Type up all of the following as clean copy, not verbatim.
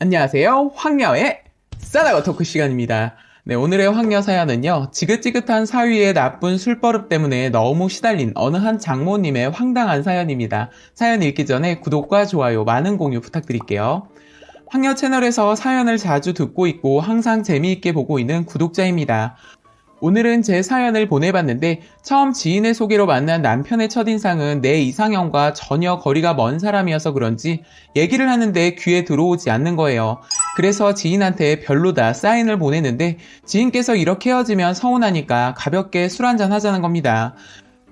안녕하세요. 황녀의 싸다고 토크 시간입니다. 네, 오늘의 황녀 사연은요. 지긋지긋한 사위의 나쁜 술버릇 때문에 너무 시달린 어느 한 장모님의 황당한 사연입니다. 사연 읽기 전에 구독과 좋아요, 많은 공유 부탁드릴게요. 황녀 채널에서 사연을 자주 듣고 있고 항상 재미있게 보고 있는 구독자입니다. 오늘은 제 사연을 보내봤는데 처음 지인의 소개로 만난 남편의 첫인상은 내 이상형과 전혀 거리가 먼 사람이어서 그런지 얘기를 하는데 귀에 들어오지 않는 거예요. 그래서 지인한테 별로다 사인을 보냈는데 지인께서 이렇게 헤어지면 서운하니까 가볍게 술 한잔 하자는 겁니다.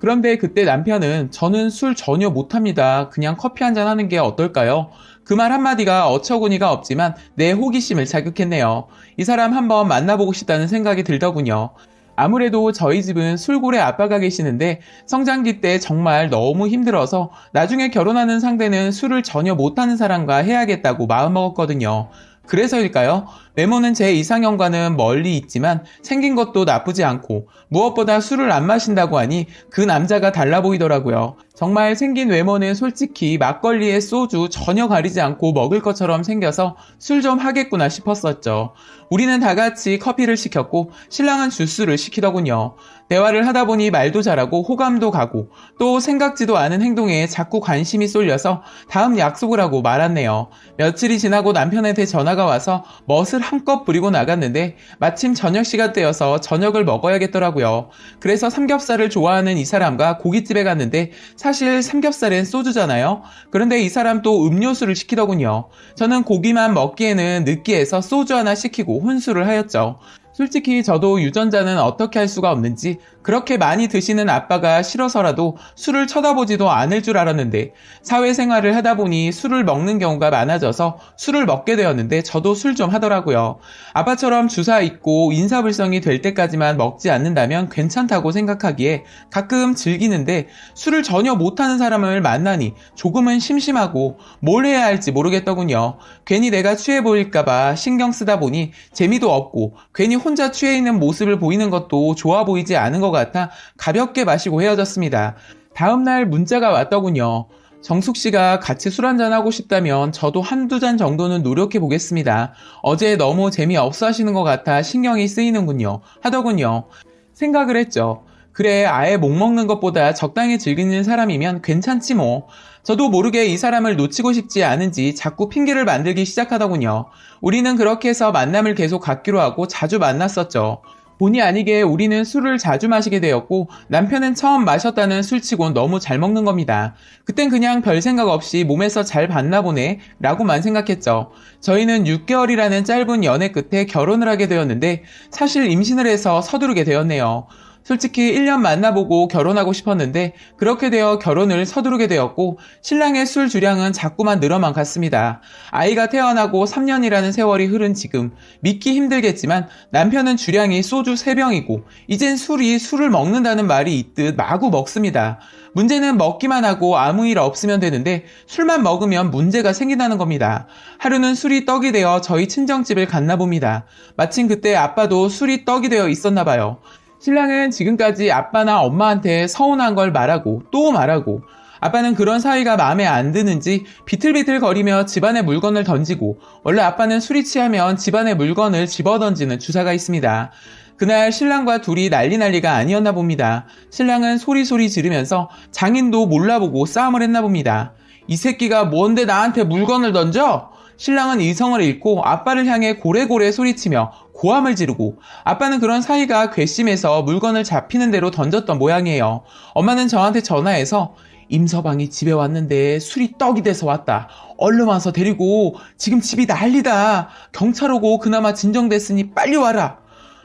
그런데 그때 남편은 저는 술 전혀 못합니다. 그냥 커피 한잔 하는 게 어떨까요? 그 말 한마디가 어처구니가 없지만 내 호기심을 자극했네요. 이 사람 한번 만나보고 싶다는 생각이 들더군요. 아무래도 저희 집은 술고래 아빠가 계시는데 성장기 때 정말 너무 힘들어서 나중에 결혼하는 상대는 술을 전혀 못하는 사람과 해야겠다고 마음먹었거든요. 그래서일까요? 외모는 제 이상형과는 멀리 있지만 생긴 것도 나쁘지 않고 무엇보다 술을 안 마신다고 하니 그 남자가 달라 보이더라고요. 정말 생긴 외모는 솔직히 막걸리에 소주 전혀 가리지 않고 먹을 것처럼 생겨서 술 좀 하겠구나 싶었었죠. 우리는 다 같이 커피를 시켰고 신랑은 주스를 시키더군요. 대화를 하다 보니 말도 잘하고 호감도 가고 또 생각지도 않은 행동에 자꾸 관심이 쏠려서 다음 약속을 하고 말았네요. 며칠이 지나고 남편한테 전화가 와서 멋을 한껏 부리고 나갔는데 마침 저녁 시간대여서 저녁을 먹어야겠더라고요. 그래서 삼겹살을 좋아하는 이 사람과 고깃집에 갔는데 사실 삼겹살엔 소주잖아요. 그런데 이 사람 또 음료수를 시키더군요. 저는 고기만 먹기에는 느끼해서 소주 하나 시키고 혼술을 하였죠. 솔직히 저도 유전자는 어떻게 할 수가 없는지 그렇게 많이 드시는 아빠가 싫어서라도 술을 쳐다보지도 않을 줄 알았는데 사회생활을 하다 보니 술을 먹는 경우가 많아져서 술을 먹게 되었는데 저도 술 좀 하더라고요. 아빠처럼 주사 있고 인사불성이 될 때까지만 먹지 않는다면 괜찮다고 생각하기에 가끔 즐기는데 술을 전혀 못하는 사람을 만나니 조금은 심심하고 뭘 해야 할지 모르겠더군요. 괜히 내가 취해 보일까봐 신경 쓰다 보니 재미도 없고 괜히 혼자 취해 있는 모습을 보이는 것도 좋아 보이지 않은 것 같아 가볍게 마시고 헤어졌습니다. 다음날 문자가 왔더군요. 정숙 씨가 같이 술 한잔 하고 싶다면 저도 한두 잔 정도는 노력해 보겠습니다. 어제 너무 재미없어 하시는 것 같아 신경이 쓰이는군요. 하더군요. 생각을 했죠. 그래, 아예 못 먹는 것보다 적당히 즐기는 사람이면 괜찮지 뭐. 저도 모르게 이 사람을 놓치고 싶지 않은지 자꾸 핑계를 만들기 시작하더군요. 우리는 그렇게 해서 만남을 계속 갖기로 하고 자주 만났었죠. 본의 아니게 우리는 술을 자주 마시게 되었고 남편은 처음 마셨다는 술치곤 너무 잘 먹는 겁니다. 그땐 그냥 별 생각 없이 몸에서 잘 봤나 보네 라고만 생각했죠. 저희는 6개월이라는 짧은 연애 끝에 결혼을 하게 되었는데 사실 임신을 해서 서두르게 되었네요. 솔직히 1년 만나보고 결혼하고 싶었는데 그렇게 되어 결혼을 서두르게 되었고 신랑의 술 주량은 자꾸만 늘어만 갔습니다. 아이가 태어나고 3년이라는 세월이 흐른 지금 믿기 힘들겠지만 남편은 주량이 소주 3병이고 이젠 술을 먹는다는 말이 있듯 마구 먹습니다. 문제는 먹기만 하고 아무 일 없으면 되는데 술만 먹으면 문제가 생긴다는 겁니다. 하루는 술이 떡이 되어 저희 친정집을 갔나 봅니다. 마침 그때 아빠도 술이 떡이 되어 있었나 봐요. 신랑은 지금까지 아빠나 엄마한테 서운한 걸 말하고 또 말하고 아빠는 그런 사이가 마음에 안 드는지 비틀비틀 거리며 집안에 물건을 던지고 원래 아빠는 술이 취하면 집안에 물건을 집어던지는 주사가 있습니다. 그날 신랑과 둘이 난리가 아니었나 봅니다. 신랑은 소리소리 지르면서 장인도 몰라보고 싸움을 했나 봅니다. 이 새끼가 뭔데 나한테 물건을 던져? 신랑은 이성을 잃고 아빠를 향해 고래고래 소리치며 고함을 지르고 아빠는 그런 사이가 괘씸해서 물건을 잡히는 대로 던졌던 모양이에요. 엄마는 저한테 전화해서 임서방이 집에 왔는데 술이 떡이 돼서 왔다. 얼른 와서 데리고 지금 집이 난리다. 경찰 오고 그나마 진정됐으니 빨리 와라.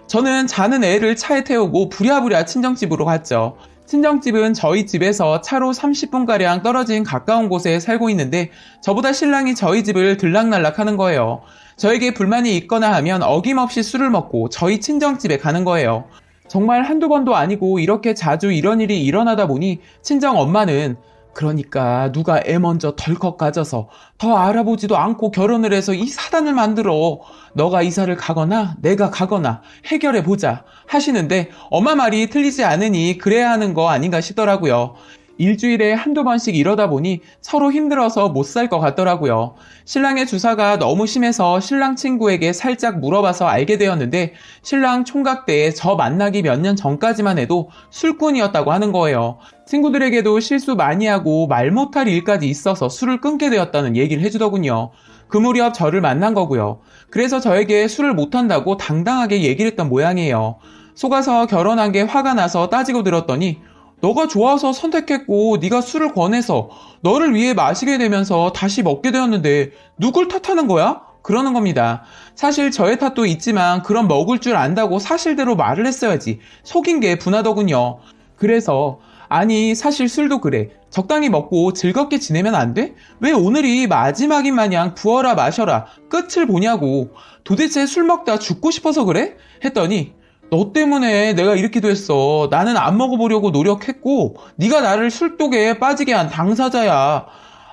저는 자는 애를 차에 태우고 부랴부랴 친정집으로 갔죠. 친정집은 저희 집에서 차로 30분가량 떨어진 가까운 곳에 살고 있는데 저보다 신랑이 저희 집을 들락날락 하는 거예요. 저에게 불만이 있거나 하면 어김없이 술을 먹고 저희 친정집에 가는 거예요. 정말 한두 번도 아니고 이렇게 자주 이런 일이 일어나다 보니 친정 엄마는 그러니까 누가 애 먼저 덜컥 가져서 더 알아보지도 않고 결혼을 해서 이 사단을 만들어. 너가 이사를 가거나 내가 가거나 해결해보자 하시는데 엄마 말이 틀리지 않으니 그래야 하는 거 아닌가 싶더라고요. 일주일에 한두 번씩 이러다 보니 서로 힘들어서 못 살 것 같더라고요. 신랑의 주사가 너무 심해서 신랑 친구에게 살짝 물어봐서 알게 되었는데 신랑 총각 때 저 만나기 몇 년 전까지만 해도 술꾼이었다고 하는 거예요. 친구들에게도 실수 많이 하고 말 못할 일까지 있어서 술을 끊게 되었다는 얘기를 해주더군요. 그 무렵 저를 만난 거고요. 그래서 저에게 술을 못한다고 당당하게 얘기를 했던 모양이에요. 속아서 결혼한 게 화가 나서 따지고 들었더니 너가 좋아서 선택했고 네가 술을 권해서 너를 위해 마시게 되면서 다시 먹게 되었는데 누굴 탓하는 거야? 그러는 겁니다. 사실 저의 탓도 있지만 그런 먹을 줄 안다고 사실대로 말을 했어야지 속인 게 분하더군요. 그래서 아니 사실 술도 그래. 적당히 먹고 즐겁게 지내면 안 돼? 왜 오늘이 마지막인 마냥 부어라 마셔라 끝을 보냐고. 도대체 술 먹다 죽고 싶어서 그래? 했더니 너 때문에 내가 이렇게 됐어. 나는 안 먹어보려고 노력했고 네가 나를 술독에 빠지게 한 당사자야.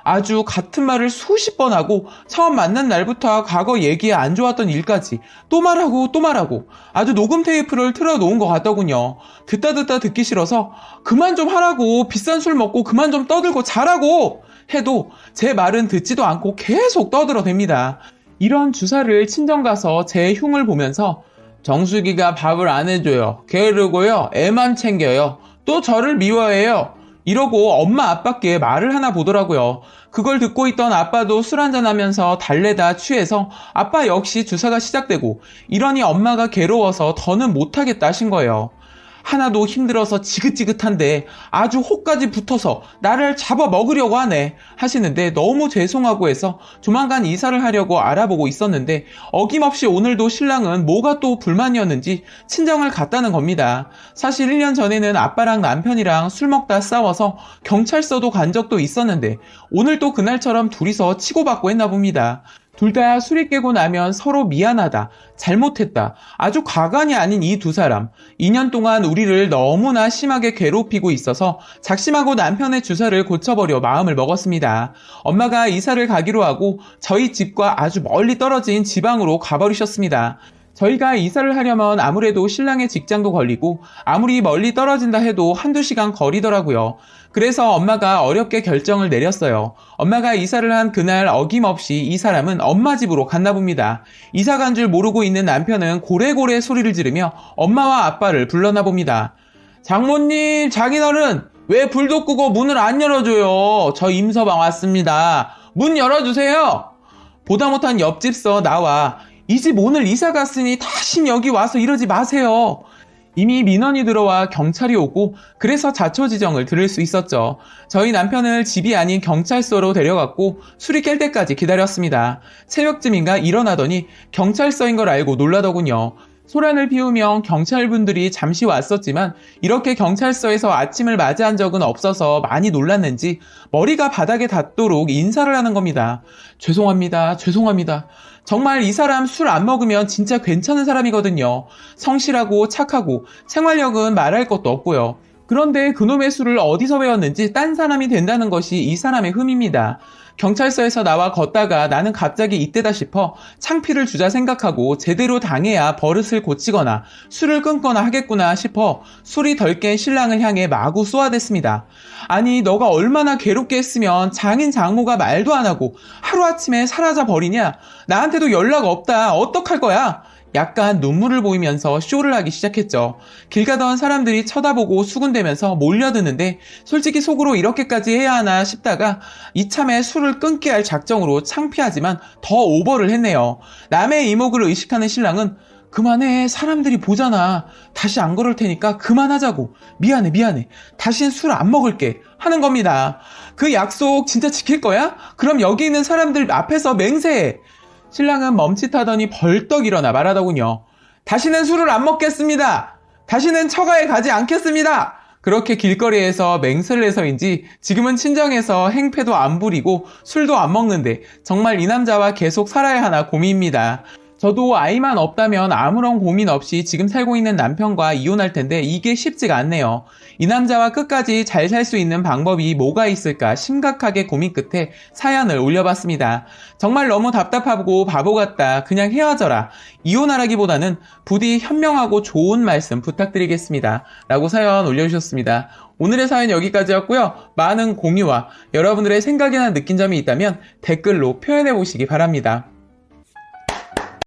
아주 같은 말을 수십 번 하고 처음 만난 날부터 과거 얘기에 안 좋았던 일까지 또 말하고 또 말하고 아주 녹음 테이프를 틀어놓은 것 같더군요. 듣다 듣기 싫어서 그만 좀 하라고, 비싼 술 먹고 그만 좀 떠들고 자라고 해도 제 말은 듣지도 않고 계속 떠들어댑니다. 이런 주사를 친정 가서 제 흉을 보면서 정수기가 밥을 안 해줘요. 게으르고요. 애만 챙겨요. 또 저를 미워해요. 이러고 엄마 아빠께 말을 하나 보더라고요. 그걸 듣고 있던 아빠도 술 한잔하면서 달래다 취해서 아빠 역시 주사가 시작되고 이러니 엄마가 괴로워서 더는 못하겠다 하신 거예요. 하나도 힘들어서 지긋지긋한데 아주 혹까지 붙어서 나를 잡아 먹으려고 하네 하시는데 너무 죄송하고 해서 조만간 이사를 하려고 알아보고 있었는데 어김없이 오늘도 신랑은 뭐가 또 불만이었는지 친정을 갔다는 겁니다. 사실 1년 전에는 아빠랑 남편이랑 술 먹다 싸워서 경찰서도 간 적도 있었는데 오늘 또 그날처럼 둘이서 치고받고 했나 봅니다. 둘 다 술이 깨고 나면 서로 미안하다, 잘못했다, 아주 가관이 아닌 이 두 사람. 2년 동안 우리를 너무나 심하게 괴롭히고 있어서 작심하고 남편의 주사를 고쳐버려 마음을 먹었습니다. 엄마가 이사를 가기로 하고 저희 집과 아주 멀리 떨어진 지방으로 가버리셨습니다. 저희가 이사를 하려면 아무래도 신랑의 직장도 걸리고 아무리 멀리 떨어진다 해도 한두 시간 거리더라고요. 그래서 엄마가 어렵게 결정을 내렸어요. 엄마가 이사를 한 그날 어김없이 이 사람은 엄마 집으로 갔나 봅니다. 이사 간 줄 모르고 있는 남편은 고래고래 소리를 지르며 엄마와 아빠를 불러나 봅니다. 장모님, 장인어른, 왜 불도 끄고 문을 안 열어줘요? 저 임서방 왔습니다. 문 열어주세요. 보다 못한 옆집서 나와 이 집 오늘 이사 갔으니 다신 여기 와서 이러지 마세요. 이미 민원이 들어와 경찰이 오고 그래서 자초지정을 들을 수 있었죠. 저희 남편을 집이 아닌 경찰서로 데려갔고 술이 깰 때까지 기다렸습니다. 새벽쯤인가 일어나더니 경찰서인 걸 알고 놀라더군요. 소란을 피우며 경찰분들이 잠시 왔었지만 이렇게 경찰서에서 아침을 맞이한 적은 없어서 많이 놀랐는지 머리가 바닥에 닿도록 인사를 하는 겁니다. 죄송합니다. 죄송합니다. 정말 이 사람 술 안 먹으면 진짜 괜찮은 사람이거든요. 성실하고 착하고 생활력은 말할 것도 없고요. 그런데 그놈의 술을 어디서 배웠는지 딴 사람이 된다는 것이 이 사람의 흠입니다. 경찰서에서 나와 걷다가 나는 갑자기 이때다 싶어 창피를 주자 생각하고 제대로 당해야 버릇을 고치거나 술을 끊거나 하겠구나 싶어 술이 덜 깬 신랑을 향해 마구 쏘아댔습니다. 아니 너가 얼마나 괴롭게 했으면 장인 장모가 말도 안 하고 하루아침에 사라져 버리냐? 나한테도 연락 없다. 어떡할 거야? 약간 눈물을 보이면서 쇼를 하기 시작했죠. 길 가던 사람들이 쳐다보고 수군대면서 몰려드는데 솔직히 속으로 이렇게까지 해야 하나 싶다가 이참에 술을 끊게 할 작정으로 창피하지만 더 오버를 했네요. 남의 이목을 의식하는 신랑은 그만해, 사람들이 보잖아. 다시 안 그럴 테니까 그만하자고. 미안해. 다신 술 안 먹을게 하는 겁니다. 그 약속 진짜 지킬 거야? 그럼 여기 있는 사람들 앞에서 맹세해. 신랑은 멈칫하더니 벌떡 일어나 말하더군요. 다시는 술을 안 먹겠습니다. 다시는 처가에 가지 않겠습니다. 그렇게 길거리에서 맹세를 해서인지 지금은 친정에서 행패도 안 부리고 술도 안 먹는데 정말 이 남자와 계속 살아야 하나 고민입니다. 저도 아이만 없다면 아무런 고민 없이 지금 살고 있는 남편과 이혼할 텐데 이게 쉽지가 않네요. 이 남자와 끝까지 잘 살 수 있는 방법이 뭐가 있을까 심각하게 고민 끝에 사연을 올려봤습니다. 정말 너무 답답하고 바보 같다. 그냥 헤어져라. 이혼하라기보다는 부디 현명하고 좋은 말씀 부탁드리겠습니다. 라고 사연 올려주셨습니다. 오늘의 사연 여기까지였고요. 많은 공유와 여러분들의 생각이나 느낀 점이 있다면 댓글로 표현해 보시기 바랍니다.